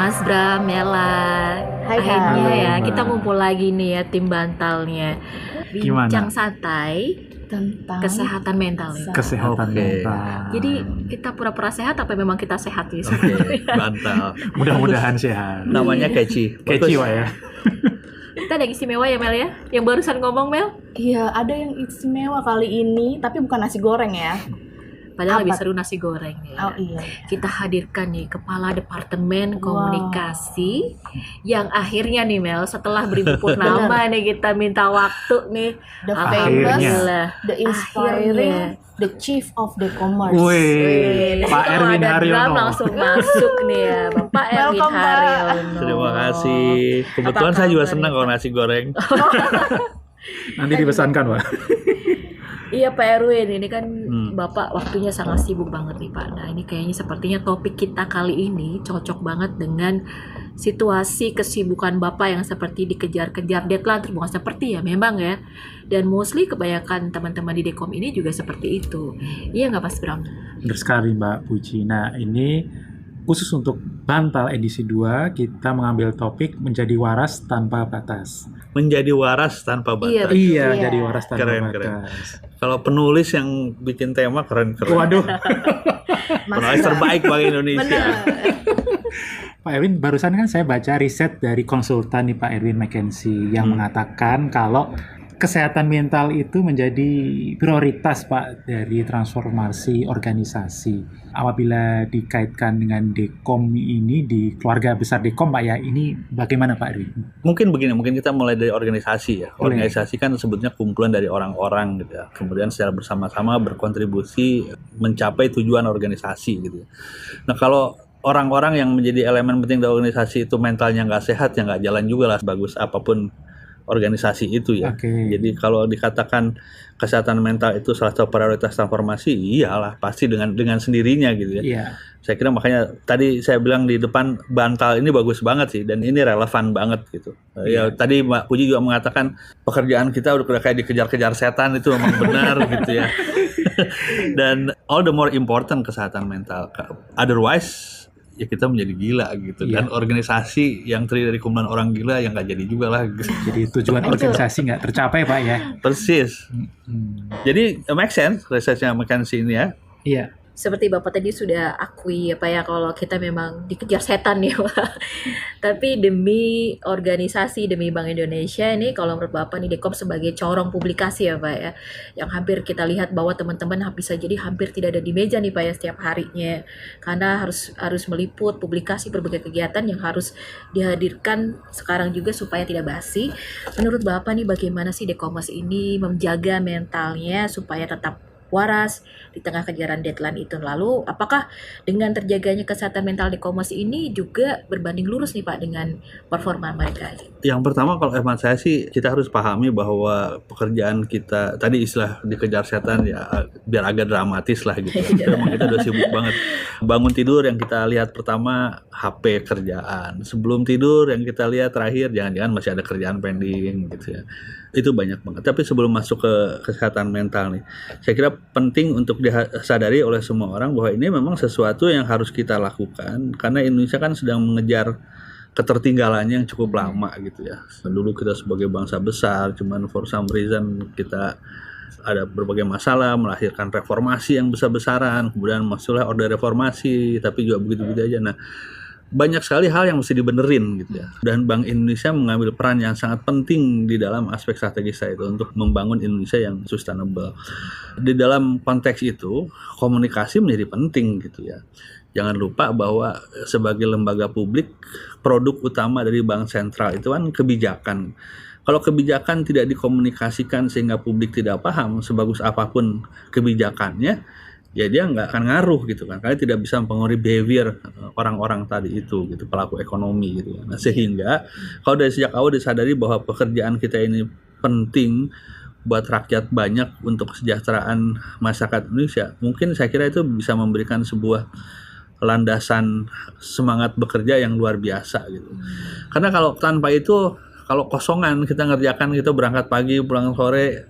Mas Bram, Mela. Hai, Akhirnya hai. ya Mbak. kita ngumpul lagi nih ya tim bantalnya. Gimana? Bincang santai Tentang kesehatan mental ya. Kesehatan Oke. mental. Jadi kita pura-pura sehat apa memang kita sehat nih Oke, sebenarnya? bantal. Mudah-mudahan sehat. Namanya catchy. Keci Bagus. Wak ya. Kita ada yang istimewa ya Mel ya? Yang barusan ngomong Mel? Iya, ada yang istimewa kali ini, tapi bukan nasi goreng ya. Padahal Apa? lebih seru nasi goreng ya. Oh iya. Kita hadirkan nih Kepala Departemen Wow. Komunikasi yang akhirnya nih Mel setelah beribu purnama nih kita minta waktu nih. The Akhirnya. famous, Alhamdulillah. the inspiring, the chief of the commerce. Wih, Pak Kalau Erwin ada drum Haryono. langsung masuk nih ya Bapak Erwin Welcome, Pak. Haryono. Terima kasih. Kebetulan Apa saya juga kabar senang ya, kalau Pak? nasi goreng. Nanti dipesankan, Pak. Iya Pak Erwin, ini kan Bapak waktunya sangat sibuk banget nih Pak. Nah ini kayaknya sepertinya topik kita kali ini cocok banget dengan situasi kesibukan Bapak yang seperti dikejar-kejar deadline, terus bukan seperti ya memang ya. Dan mostly kebanyakan teman-teman di Dekom ini juga seperti itu. Iya nggak Mas Bram? Benar sekali Mbak Puji. Nah, ini khusus untuk Bantal edisi 2, kita mengambil topik menjadi waras tanpa batas. Menjadi waras tanpa Iya, batas. Iya, Iya. jadi waras tanpa Keren, batas. Kalau penulis yang bikin tema keren-keren. Waduh, Penulis terbaik bagi Indonesia. Pak Erwin, barusan kan saya baca riset dari konsultan nih Pak Erwin McKenzie yang mengatakan kalau kesehatan mental itu menjadi prioritas Pak dari transformasi organisasi. Apabila dikaitkan dengan Dekom ini di keluarga besar Dekom Pak ya, ini bagaimana Pak Erwin? Mungkin begini, mungkin kita mulai dari organisasi ya. Boleh. Organisasi kan sebetulnya kumpulan dari orang-orang gitu ya. Kemudian secara bersama-sama berkontribusi mencapai tujuan organisasi gitu ya. Nah kalau orang-orang yang menjadi elemen penting dari organisasi itu mentalnya nggak sehat, ya nggak jalan juga lah sebagus apapun organisasi itu ya. Oke. Jadi kalau dikatakan kesehatan mental itu salah satu prioritas transformasi, iyalah pasti dengan sendirinya gitu ya. Iya. Saya kira makanya tadi saya bilang di depan bantal ini bagus banget sih dan ini relevan banget gitu. Ya tadi Mbak Puji juga mengatakan pekerjaan kita udah kayak dikejar-kejar setan, itu memang benar gitu ya. Dan all the more important kesehatan mental. Otherwise ya kita menjadi gila gitu. Dan organisasi yang terdiri dari kumpulan orang gila yang nggak jadi juga lah gitu. Jadi tujuan organisasi nggak tercapai Pak ya. Persis. Jadi make sense risetnya McKinsey ini ya. Iya. Seperti Bapak tadi sudah akui ya Pak ya kalau kita memang dikejar setan ya Pak. Tapi demi organisasi, demi Bank Indonesia ini kalau menurut Bapak nih Dekom sebagai corong publikasi ya Pak ya. Yang hampir kita lihat bahwa teman-teman bisa jadi hampir tidak ada di meja nih Pak ya setiap harinya. Karena harus meliput publikasi berbagai kegiatan yang harus dihadirkan sekarang juga supaya tidak basi. Menurut Bapak nih bagaimana sih Dekomers ini menjaga mentalnya supaya tetap waras di tengah kejaran deadline itu. Lalu apakah dengan terjaganya kesehatan mental di Dekomers ini juga berbanding lurus nih Pak dengan performa mereka? Yang pertama kalau hemat saya sih kita harus pahami bahwa pekerjaan kita tadi istilah dikejar setan ya biar agak dramatis lah gitu. Memang kita udah sibuk banget. Bangun tidur yang kita lihat pertama HP kerjaan. Sebelum tidur yang kita lihat terakhir jangan-jangan masih ada kerjaan pending gitu ya. Itu banyak banget. Tapi sebelum masuk ke kesehatan mental nih, saya kira penting untuk disadari oleh semua orang bahwa ini memang sesuatu yang harus kita lakukan karena Indonesia kan sedang mengejar ketertinggalannya yang cukup lama gitu ya. Dulu kita sebagai bangsa besar, cuman for some reason kita ada berbagai masalah, melahirkan reformasi yang besar-besaran, kemudian masuklah orde reformasi, tapi juga begitu-begitu aja. Nah, banyak sekali hal yang mesti dibenerin gitu ya. Dan Bank Indonesia mengambil peran yang sangat penting di dalam aspek strategis itu untuk membangun Indonesia yang sustainable. Di dalam konteks itu, komunikasi menjadi penting gitu ya. Jangan lupa bahwa sebagai lembaga publik, produk utama dari bank sentral itu kan kebijakan. Kalau kebijakan tidak dikomunikasikan sehingga publik tidak paham, sebagus apapun kebijakannya, ya dia nggak akan ngaruh gitu kan, karena tidak bisa mempengaruhi behavior orang-orang tadi itu gitu, pelaku ekonomi gitu. Nah sehingga kalau dari sejak awal disadari bahwa pekerjaan kita ini penting buat rakyat banyak untuk kesejahteraan masyarakat Indonesia, mungkin saya kira itu bisa memberikan sebuah landasan semangat bekerja yang luar biasa gitu. Karena kalau tanpa itu, kalau kosongan kita ngerjakan, kita berangkat pagi pulang sore,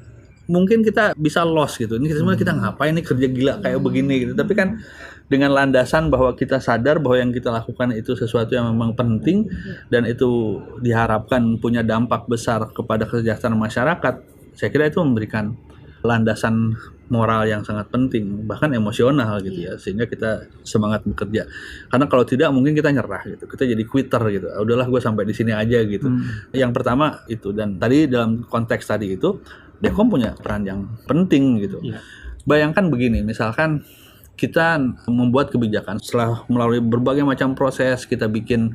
mungkin kita bisa lost gitu. Ini sebenarnya kita ngapain nih kerja gila kayak begini gitu. Tapi kan dengan landasan bahwa kita sadar bahwa yang kita lakukan itu sesuatu yang memang penting dan itu diharapkan punya dampak besar kepada kesejahteraan masyarakat, saya kira itu memberikan landasan moral yang sangat penting, bahkan emosional gitu ya, sehingga kita semangat bekerja. Karena kalau tidak mungkin kita nyerah gitu, kita jadi quitter gitu. Udahlah gue sampai di sini aja gitu. Yang pertama itu, dan tadi dalam konteks tadi itu Dekom punya peran yang penting gitu. Bayangkan begini, misalkan kita membuat kebijakan setelah melalui berbagai macam proses, kita bikin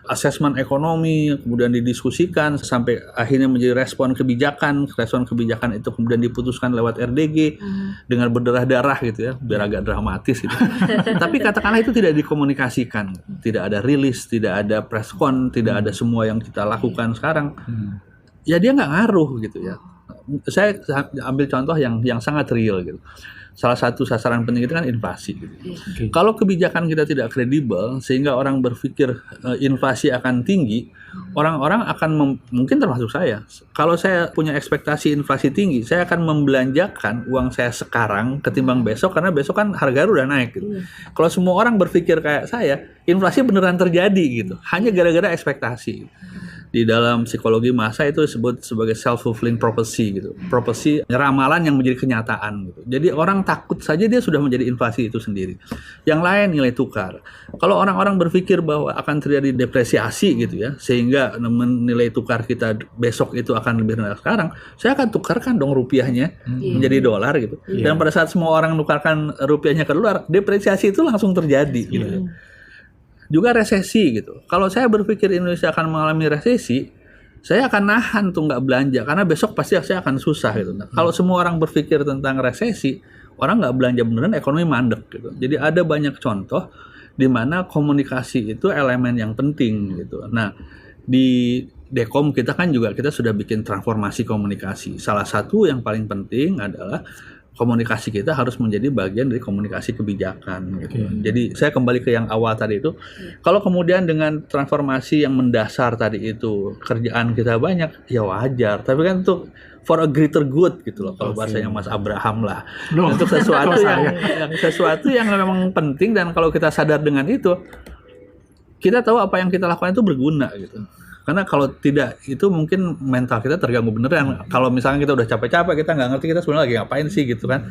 asesmen ekonomi, kemudian didiskusikan sampai akhirnya menjadi respon kebijakan itu kemudian diputuskan lewat RDG dengan berdarah-darah gitu ya, biar agak dramatis gitu. Tapi katakanlah itu tidak dikomunikasikan, tidak ada rilis, tidak ada press con, tidak ada semua yang kita lakukan sekarang, ya dia nggak ngaruh gitu ya. Saya ambil contoh yang sangat real gitu. Salah satu sasaran penting itu kan inflasi gitu. Kalau kebijakan kita tidak kredibel sehingga orang berpikir inflasi akan tinggi, orang-orang akan mungkin termasuk saya. Kalau saya punya ekspektasi inflasi tinggi, saya akan membelanjakan uang saya sekarang ketimbang besok, karena besok kan harga udah naik gitu. Kalau semua orang berpikir kayak saya, inflasi beneran terjadi gitu. Hanya gara-gara ekspektasi. Di dalam psikologi massa itu disebut sebagai self-fulfilling prophecy gitu. Prophecy, ramalan yang menjadi kenyataan gitu. Jadi orang takut saja dia sudah menjadi inflasi itu sendiri. Yang lain nilai tukar. Kalau orang-orang berpikir bahwa akan terjadi depresiasi gitu ya, sehingga nilai tukar kita besok itu akan lebih rendah sekarang, saya akan tukarkan dong rupiahnya menjadi dolar gitu. Dan pada saat semua orang nukarkan rupiahnya ke dolar, depresiasi itu langsung terjadi gitu. Juga resesi gitu. Kalau saya berpikir Indonesia akan mengalami resesi, saya akan nahan tuh nggak belanja karena besok pasti saya akan susah gitu. Nah, kalau semua orang berpikir tentang resesi, orang nggak belanja beneran, ekonomi mandek gitu. Jadi ada banyak contoh di mana komunikasi itu elemen yang penting gitu. Nah, di Dekom kita kan juga kita sudah bikin transformasi komunikasi. Salah satu yang paling penting adalah komunikasi kita harus menjadi bagian dari komunikasi kebijakan gitu. Jadi saya kembali ke yang awal tadi itu, kalau kemudian dengan transformasi yang mendasar tadi itu kerjaan kita banyak, ya wajar. Tapi kan untuk for a greater good gitu loh, kalau bahasanya Mas Abraham lah. Untuk sesuatu yang memang penting, dan kalau kita sadar dengan itu, kita tahu apa yang kita lakukan itu berguna gitu. Karena kalau tidak, itu mungkin mental kita terganggu beneran. Kalau misalnya kita udah capek-capek, kita nggak ngerti kita sebenarnya lagi ngapain sih gitu kan.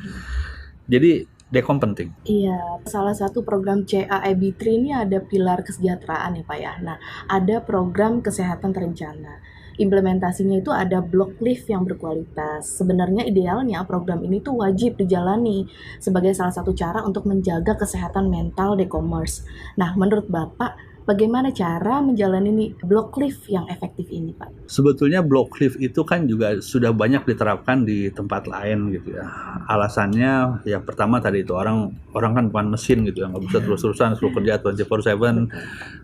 Jadi Dekom penting. Iya, salah satu program CAEB3 ini ada pilar kesejahteraan ya Pak ya. Nah, ada program kesehatan terencana. Implementasinya itu ada block leave yang berkualitas. Sebenarnya idealnya program ini tuh wajib dijalani sebagai salah satu cara untuk menjaga kesehatan mental Dekomers. Nah, menurut Bapak, bagaimana cara menjalani nih block leave yang efektif ini, Pak? Sebetulnya block leave itu kan juga sudah banyak diterapkan di tempat lain gitu ya. Alasannya ya pertama tadi itu orang kan bukan mesin gitu ya, nggak bisa terus-terusan selalu kerja 24/7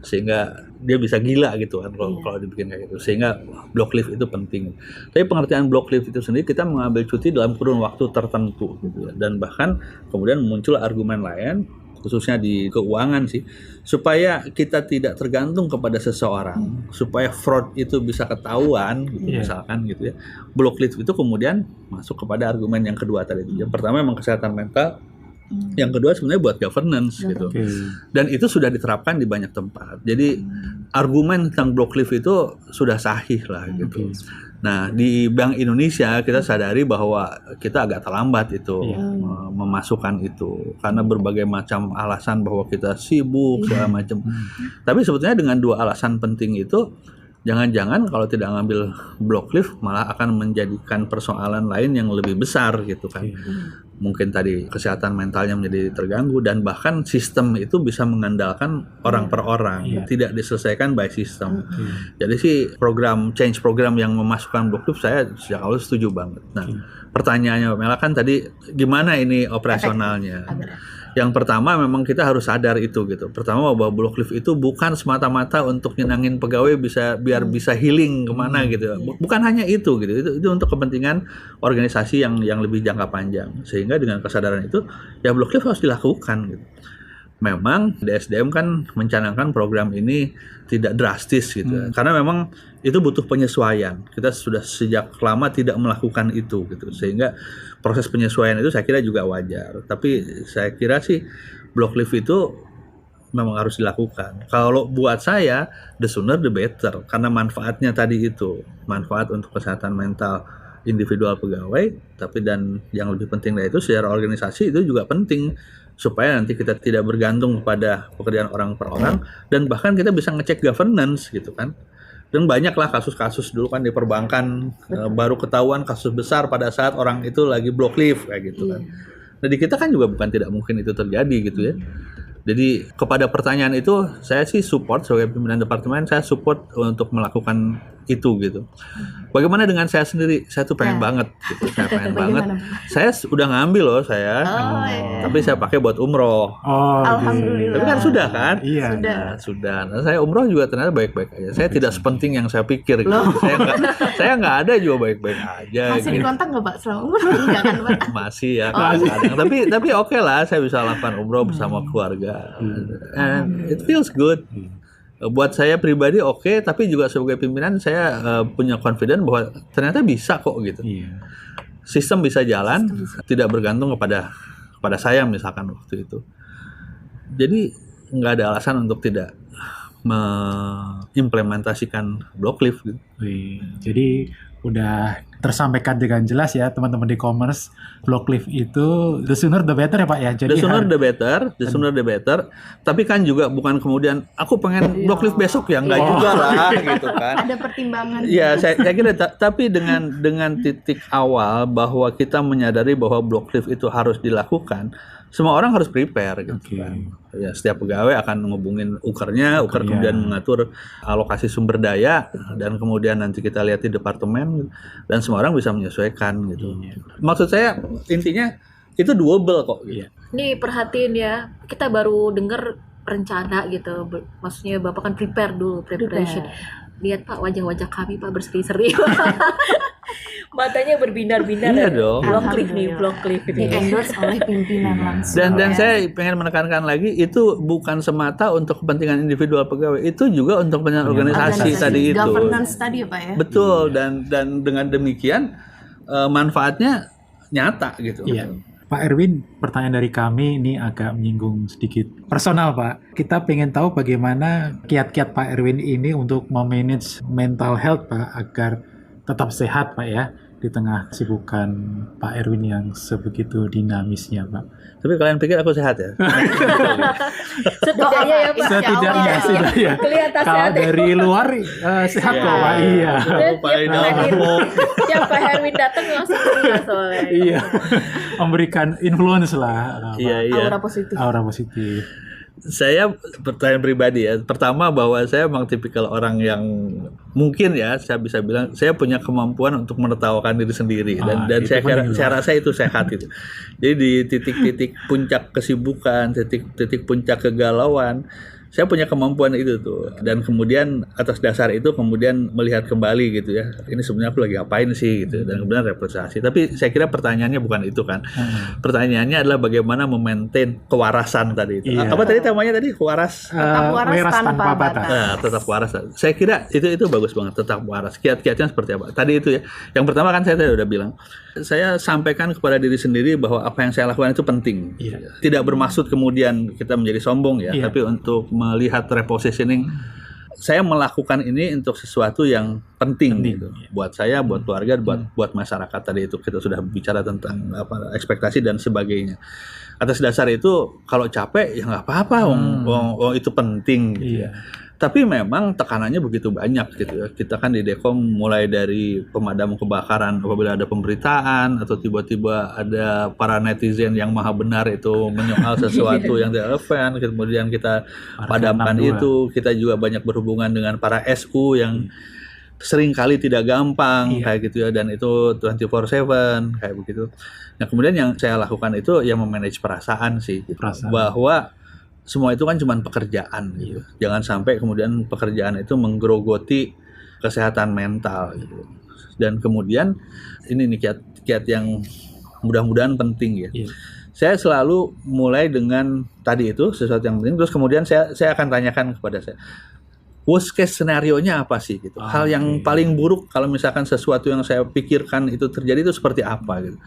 sehingga dia bisa gila gitu kan kalau dibikin kayak gitu. Sehingga block leave itu penting. Tapi pengertian block leave itu sendiri, kita mengambil cuti dalam kurun waktu tertentu gitu ya. Dan bahkan kemudian muncul argumen lain, khususnya di keuangan sih, supaya kita tidak tergantung kepada seseorang, supaya fraud itu bisa ketahuan gitu, misalkan gitu ya. Block leave itu kemudian masuk kepada argumen yang kedua tadi. Yang pertama memang kesehatan mental, yang kedua sebenarnya buat governance gitu. Dan itu sudah diterapkan di banyak tempat. Jadi argumen tentang block leave itu sudah sahih lah gitu. Nah, di Bank Indonesia kita sadari bahwa kita agak terlambat itu memasukkan itu karena berbagai macam alasan bahwa kita sibuk segala macam. Tapi sebetulnya dengan dua alasan penting itu, jangan-jangan kalau tidak ngambil block leave malah akan menjadikan persoalan lain yang lebih besar gitu kan. Mungkin tadi kesehatan mentalnya menjadi terganggu, dan bahkan sistem itu bisa mengandalkan orang per orang, tidak diselesaikan by sistem. Jadi sih change program yang memasukkan block leave saya sejak awal setuju banget. Nah, pertanyaannya Mela kan tadi gimana ini operasionalnya? Yang pertama memang kita harus sadar itu gitu. Pertama bahwa block leave itu bukan semata-mata untuk nyenangin pegawai biar bisa healing kemana gitu. Bukan hanya itu gitu. Itu untuk kepentingan organisasi yang lebih jangka panjang. Sehingga dengan kesadaran itu ya block leave harus dilakukan gitu. memang DSDM kan mencanangkan program ini tidak drastis gitu. Karena memang itu butuh penyesuaian. Kita sudah sejak lama tidak melakukan itu gitu. Sehingga proses penyesuaian itu saya kira juga wajar. Tapi saya kira sih block leave itu memang harus dilakukan. Kalau buat saya, the sooner the better. Karena manfaatnya tadi itu. Manfaat untuk kesehatan mental individual pegawai. Tapi dan yang lebih penting dari itu, secara organisasi itu juga penting. Supaya nanti kita tidak bergantung kepada pekerjaan orang per orang. Dan bahkan kita bisa ngecek governance gitu kan. Dan banyaklah kasus-kasus dulu kan di perbankan. Baru ketahuan kasus besar pada saat orang itu lagi block leave kayak gitu kan. Nah di kita kan juga bukan tidak mungkin itu terjadi gitu ya. Jadi kepada pertanyaan itu saya sih support sebagai pimpinan departemen, saya support untuk melakukan itu gitu. Bagaimana dengan saya sendiri? Saya tuh pengen banget gitu. Saya pengen banget. Saya udah ngambil loh saya. Tapi saya pakai buat umroh. Alhamdulillah. Tapi kan sudah kan? Iya. Sudah. Nah, saya umroh juga ternyata baik-baik aja. Saya tidak sepenting yang saya pikir gitu. Saya nggak ada juga baik-baik aja. Masih gitu. dikontak nggak Pak selama umur? Enggak kan Pak? Masih ya. Kadang. Tapi oke lah, saya bisa lakukan umroh bersama keluarga. And it feels good. Buat saya pribadi oke, tapi juga sebagai pimpinan saya punya confidence bahwa ternyata bisa kok gitu. Sistem bisa jalan, tidak bergantung kepada saya misalkan waktu itu. Jadi nggak ada alasan untuk tidak mengimplementasikan block leave gitu. Jadi udah tersampaikan dengan jelas ya teman-teman di e-commerce, block leave itu the sooner the better ya Pak ya. Jadi the sooner the better. Tapi kan juga bukan kemudian aku pengen block leave besok ya, enggak juga lah gitu kan. Ada pertimbangan. Ya, saya kira tapi dengan titik awal bahwa kita menyadari bahwa block leave itu harus dilakukan, semua orang harus prepare gitu kan. Ya, setiap pegawai akan ngehubungin uker kemudian mengatur alokasi sumber daya dan kemudian nanti kita lihat di departemen dan semua orang bisa menyesuaikan gitu. Maksud saya intinya itu doable kok gitu. Ini perhatiin ya, kita baru dengar rencana gitu. Maksudnya Bapak kan preparation. Lihat Pak, wajah-wajah kami Pak berseri-seri. Matanya berbinar-binar. Iya dong. Block leave ini. Di-endorse oleh pimpinan langsung. Dan saya pengen menekankan lagi, itu bukan semata untuk kepentingan individual pegawai, itu juga untuk kepentingan organisasi tadi itu. Governance tadi ya Pak ya. Betul, dan dengan demikian manfaatnya nyata gitu. Iya. Pak Erwin, pertanyaan dari kami ini agak menyinggung sedikit personal Pak. Kita pengen tahu bagaimana kiat-kiat Pak Erwin ini untuk memanage mental health Pak agar tetap sehat Pak ya di tengah kesibukan Pak Erwin yang sebegitu dinamisnya Pak. Tapi kalian pikir aku sehat ya? Setidaknya ya Pak. Setidaknya sudah ya. Kelihatan Kalau sehat. dari luar sehat kok Pak. Iya. Tiap Pak Herwin datang langsung keluar soalnya. Iya. Memberikan influence lah. Iya. Aura positif. Saya pertanyaan pribadi ya. Pertama bahwa saya memang tipikal orang yang mungkin ya saya bisa bilang saya punya kemampuan untuk menertawakan diri sendiri dan saya rasa itu sehat itu. Jadi di titik-titik puncak kesibukan, titik puncak kegalauan, saya punya kemampuan itu tuh. Dan kemudian atas dasar itu kemudian melihat kembali gitu ya. Ini sebenarnya aku lagi apain sih gitu dan kemudian refleksi. Tapi saya kira pertanyaannya bukan itu kan. Pertanyaannya adalah bagaimana memaintain kewarasan tadi itu. Iya. Apa tadi namanya tadi? Tetap waras tanpa batas. Nah, tetap waras. Saya kira itu bagus banget, tetap waras. Kiat-kiatnya seperti apa? Tadi itu ya. Yang pertama kan saya tadi udah bilang. Saya sampaikan kepada diri sendiri bahwa apa yang saya lakukan itu penting. Iya. Tidak bermaksud kemudian kita menjadi sombong ya, tapi untuk melihat repositioning. Saya melakukan ini untuk sesuatu yang penting gitu. Buat saya, buat keluarga, buat masyarakat tadi itu. Kita sudah bicara tentang ekspektasi dan sebagainya. Atas dasar itu kalau capek ya nggak apa-apa, itu penting gitu ya. Tapi memang tekanannya begitu banyak gitu ya. Kita kan di Dekom mulai dari pemadam kebakaran apabila ada pemberitaan atau tiba-tiba ada para netizen yang maha benar itu menyoal sesuatu yang tidak relevan, kemudian kita padamkan itu. Kita juga banyak berhubungan dengan para SU yang sering kali tidak gampang kayak gitu ya, dan itu 24/7 kayak begitu. Nah kemudian yang saya lakukan itu ya memanage perasaan sih, bahwa semua itu kan cuma pekerjaan gitu. Jangan sampai kemudian pekerjaan itu menggerogoti kesehatan mental gitu. Dan kemudian ini nih kiat yang mudah-mudahan penting ya. Saya selalu mulai dengan tadi itu sesuatu yang penting, terus kemudian saya akan tanyakan kepada saya, worst case scenario-nya apa sih gitu. Hal yang paling buruk kalau misalkan sesuatu yang saya pikirkan itu terjadi itu seperti apa gitu.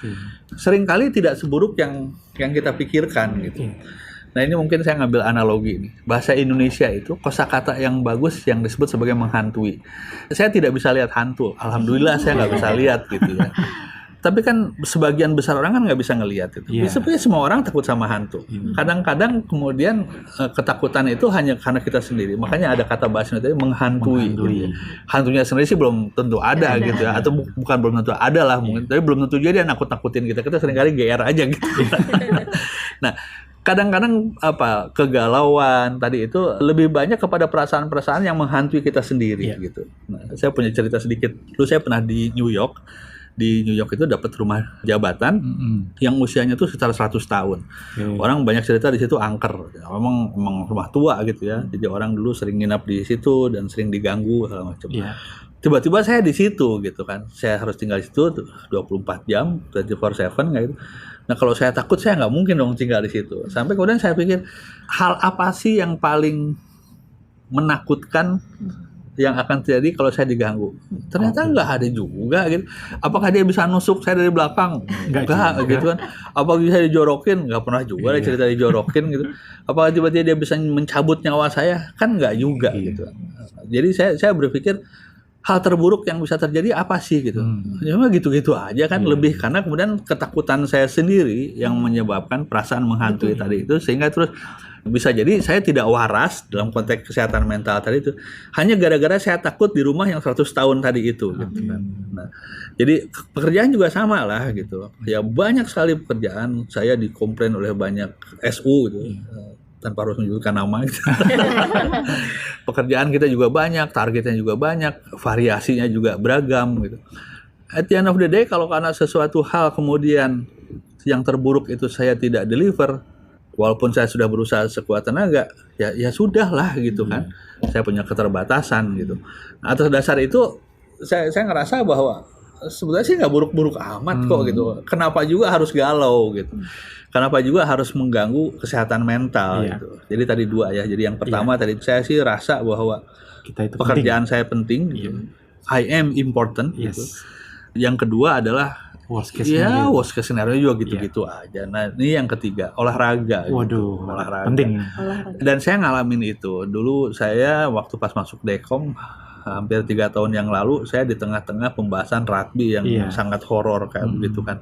Seringkali tidak seburuk yang kita pikirkan gitu. Nah, ini mungkin saya ngambil analogi nih. Bahasa Indonesia itu kosakata yang bagus yang disebut sebagai menghantui. Saya tidak bisa lihat hantu. Alhamdulillah saya nggak bisa lihat gitu ya. Tapi kan sebagian besar orang kan nggak bisa ngelihat itu. Sebenarnya semua orang takut sama hantu. Kadang-kadang kemudian ketakutan itu hanya karena kita sendiri. Makanya ada kata bahasa itu menghantui. Gitu. Hantunya sendiri sih belum tentu ada gitu ya. Atau bukan belum tentu ada lah mungkin. Tapi belum tentu juga dia nakut-nakutin kita. Kita seringkali GR aja gitu. Nah, kadang-kadang kegalauan tadi itu lebih banyak kepada perasaan-perasaan yang menghantui kita sendiri gitu. Nah, saya punya cerita sedikit. Dulu saya pernah di New York. Di New York itu dapat rumah jabatan yang usianya tuh sekitar 100 tahun. Orang banyak cerita di situ angker. Memang rumah tua gitu ya. Jadi orang dulu sering nginap di situ dan sering diganggu segala macam. Tiba-tiba saya di situ gitu kan. Saya harus tinggal di situ 24 jam, 24/7 kayak gitu. Nah, kalau saya takut saya nggak mungkin dong tinggal di situ. Sampai kemudian saya pikir, hal apa sih yang paling menakutkan yang akan terjadi kalau saya diganggu? Ternyata nggak ada juga gitu. Apakah dia bisa nusuk saya dari belakang? Nggak gitu kan. Apakah bisa dijorokin? Nggak pernah juga ada cerita dijorokin gitu. Apakah tiba-tiba dia bisa mencabut nyawa saya? Kan nggak juga gitu. Jadi saya berpikir, hal terburuk yang bisa terjadi apa sih gitu. Cuma gitu-gitu aja kan, lebih karena kemudian ketakutan saya sendiri yang menyebabkan perasaan menghantui tadi itu, sehingga terus bisa jadi saya tidak waras dalam konteks kesehatan mental tadi itu hanya gara-gara saya takut di rumah yang 100 tahun tadi itu gitu kan. Nah, jadi pekerjaan juga sama lah gitu. Ya banyak sekali pekerjaan saya dikomplain oleh banyak SU gitu. Tanpa harus menyebutkan nama gitu. Pekerjaan kita juga banyak, targetnya juga banyak, variasinya juga beragam gitu. At the end of the day, kalau karena sesuatu hal kemudian yang terburuk itu saya tidak deliver, walaupun saya sudah berusaha sekuat tenaga, ya sudahlah gitu kan. Saya punya keterbatasan gitu. Nah, atas dasar itu saya ngerasa bahwa sebenarnya sih nggak buruk-buruk amat kok gitu. Kenapa juga harus galau gitu? Kenapa juga harus mengganggu kesehatan mental gitu. Jadi tadi dua ya. Jadi yang pertama tadi saya sih rasa bahwa kita itu pekerjaan saya penting gitu. I am important gitu. Yang kedua adalah worst case scenario. Worst case scenario juga gitu-gitu aja. Nah, ini yang ketiga, olahraga. Waduh, gitu. Olahraga. Penting. Dan saya ngalamin itu. Dulu saya waktu pas masuk Dekom hampir 3 tahun yang lalu, saya di tengah-tengah pembahasan rugby yang sangat horor kayak begitu kan.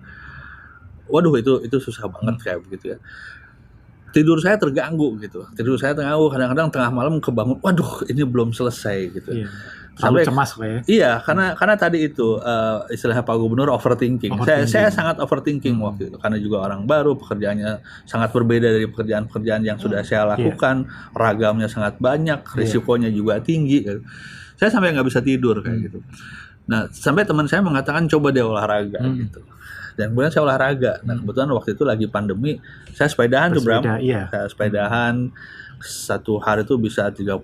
Waduh, itu susah banget kayak begitu ya. Tidur saya terganggu gitu. Kadang-kadang tengah malam kebangun, waduh ini belum selesai gitu. Sampai cemas Pak ya. Iya, karena tadi itu istilah Pak Gubernur overthinking. Saya sangat overthinking waktu itu karena juga orang baru, pekerjaannya sangat berbeda dari pekerjaan-pekerjaan yang sudah saya lakukan, ragamnya sangat banyak, risikonya juga tinggi gitu. Saya sampai nggak bisa tidur kayak gitu. Nah, sampai teman saya mengatakan coba deh olahraga gitu. Dan kemudian saya olahraga. Nah, kebetulan waktu itu lagi pandemi, saya sepedahan tuh Bram. Saya sepedahan satu hari itu bisa 30-40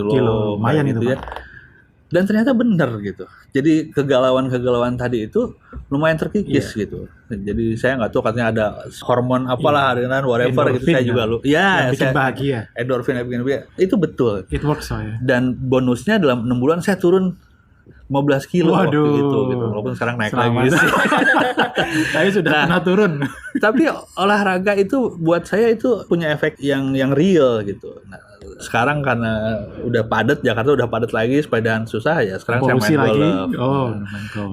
kilo. Lumayan gitu itu ya. Dan ternyata benar gitu. Jadi kegalauan tadi itu lumayan terkikis gitu. Jadi saya nggak tahu katanya ada hormon apalah adrenalin whatever endorphin, gitu. Saya juga yang bikin bahagia. Endorfin yang bikin bahagia. Itu betul. It works ya. Dan bonusnya dalam 6 bulan saya turun 15 kilo waktu itu gitu. Walaupun sekarang naik lagi sih. Saya sudah pernah turun. Tapi olahraga itu buat saya itu punya efek yang real gitu. Nah, sekarang karena udah padat, Jakarta udah padat lagi, sepedaan susah ya. Sekarang polusi saya main lagi. Main golf.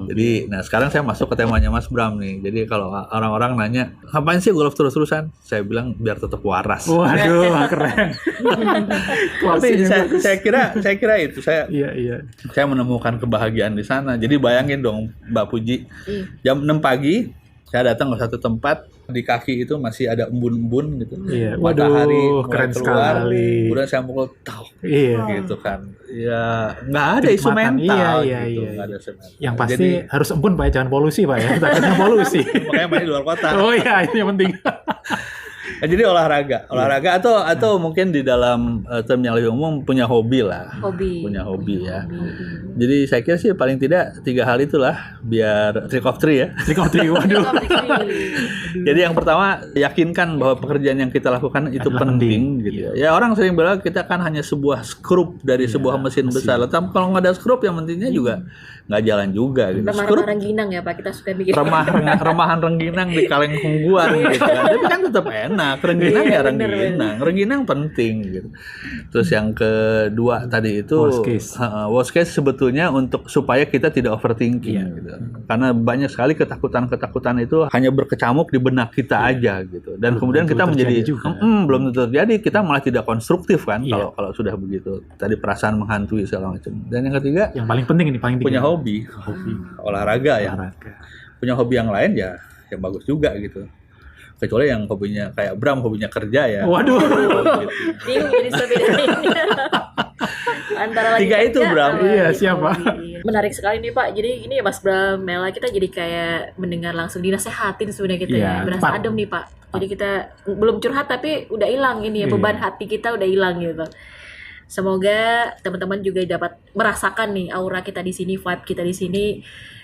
Jadi, sekarang saya masuk ke temanya Mas Bram nih. Jadi kalau orang-orang nanya, ngapain sih golf terus-terusan? Saya bilang biar tetap waras. Waduh, keren. saya kira itu saya menemukan kebahagiaan di sana. Jadi bayangin dong Mbak Puji, jam 6 pagi saya datang ke satu tempat, di kaki itu masih ada embun-embun gitu. Matahari keren keluar, sekali. kemudian saya mukul gitu kan. Ya nggak ada isu mental gitu. Nggak ada isu mental. Yang pasti harus embun Pak, jangan polusi Pak ya. Takutnya polusi. Makanya main di luar kota. Oh iya, itu yang penting. Jadi olahraga atau mungkin di dalam term yang lebih umum punya hobi lah. Punya hobi ya. Jadi saya kira sih paling tidak 3 hal itulah biar trick of three ya. Trick or treat, waduh. Jadi yang pertama yakinkan bahwa pekerjaan yang kita lakukan itu Adalah penting gitu ya. Ya orang sering bilang kita kan hanya sebuah skrup dari sebuah mesin besar. Tapi kalau nggak ada skrup yang pentingnya juga nggak jalan juga gitu. Skrup Remah-remah rengginang ya Pak, kita suka bikin. remahan rengginang di kaleng hungguan gitu kan. Tapi kan tetap enak. Rengginang ya rengginang. Rengginang penting gitu. Terus yang kedua tadi itu worst case sebetulnya untuk supaya kita tidak overthinking gitu. Karena banyak sekali ketakutan itu hanya berkecamuk di benak kita aja gitu. Dan kemudian kita menjadi belum tentu terjadi, kita malah tidak konstruktif kan kalau sudah begitu. Tadi perasaan menghantui segala macam. Dan yang ketiga yang paling penting punya hobi. Olahraga ya. Punya hobi yang lain ya bagus juga gitu. Kecuali yang hobinya kayak Bram, hobinya kerja ya. Waduh. Bingung jadi sebenarnya. Antara lagi 3 itu Bram. Iya, siapa? Menarik sekali nih Pak. Jadi ini ya Mas Bram, Mela, kita jadi kayak mendengar langsung dinasehatin sebenarnya kita ya. Berasa adem nih Pak. Jadi kita belum curhat tapi udah hilang ini ya, beban hati kita udah hilang gitu. Semoga teman-teman juga dapat merasakan nih aura kita di sini, vibe kita di sini.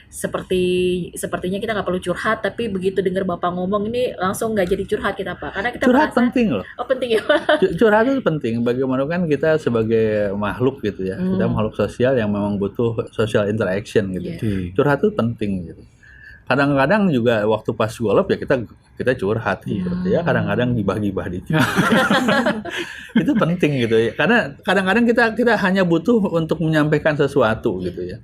Sepertinya kita nggak perlu curhat, tapi begitu dengar Bapak ngomong ini langsung nggak jadi curhat kita Pak, karena kita curhat penting loh. Oh penting ya Pak. Curhat itu penting. Bagaimana kan kita sebagai makhluk gitu ya, kita makhluk sosial yang memang butuh social interaction gitu. Curhat itu penting gitu. Kadang-kadang juga waktu pas golop ya kita curhat gitu ya. Kadang-kadang gibah-gibah dikit. Itu penting gitu ya. Karena kadang-kadang kita hanya butuh untuk menyampaikan sesuatu gitu ya.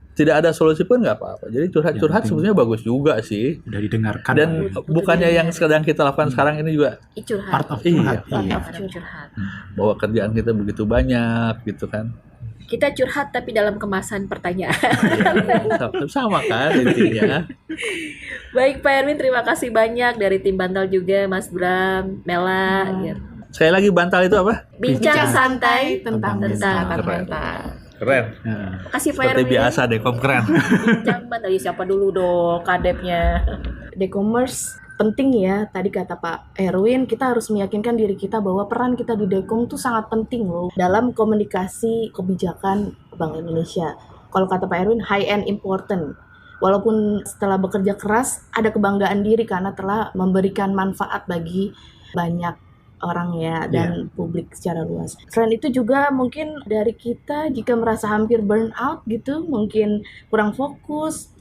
Tidak ada solusi pun nggak apa-apa. Jadi curhat sebetulnya bagus juga sih. Udah didengarkan. Dan bukannya yang sedang kita lakukan sekarang ini juga curhat. Part of curhat. Curhat. Bahwa kerjaan kita begitu banyak gitu kan. Kita curhat tapi dalam kemasan pertanyaan. Sama kan intinya. Baik Pak Erwin, terima kasih banyak dari tim Bantal juga, Mas Bram, Mela. Sekali lagi Bantal itu apa? Bincang santai tentang mental. Keren. Makasih Pak Seperti Erwin. biasa Dekom keren. Bincang bantal. Siapa dulu dong kadepnya? Dekomers penting ya, tadi kata Pak Erwin, kita harus meyakinkan diri kita bahwa peran kita di Dekom itu sangat penting loh dalam komunikasi kebijakan Bank Indonesia. Kalau kata Pak Erwin, high and important. Walaupun setelah bekerja keras, ada kebanggaan diri karena telah memberikan manfaat bagi banyak orang ya dan publik secara luas. Selain itu juga mungkin dari kita jika merasa hampir burn out gitu, mungkin kurang fokus,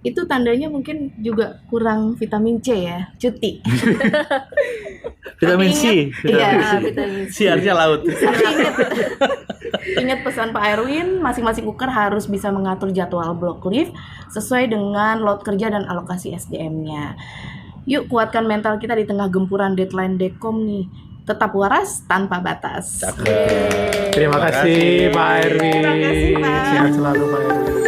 itu tandanya mungkin juga kurang vitamin C ya, cuti. Vitamin C. Iya, vitamin C. Siarnya laut. Ingat pesan Pak Erwin, masing-masing uker harus bisa mengatur jadwal block leave sesuai dengan load kerja dan alokasi SDM-nya. Yuk kuatkan mental kita di tengah gempuran deadline Dekom nih. Tetap waras tanpa batas. Cakep. Terima kasih Pak Erwin. Terima kasih, Pak. Sehat selalu Pak Erwin.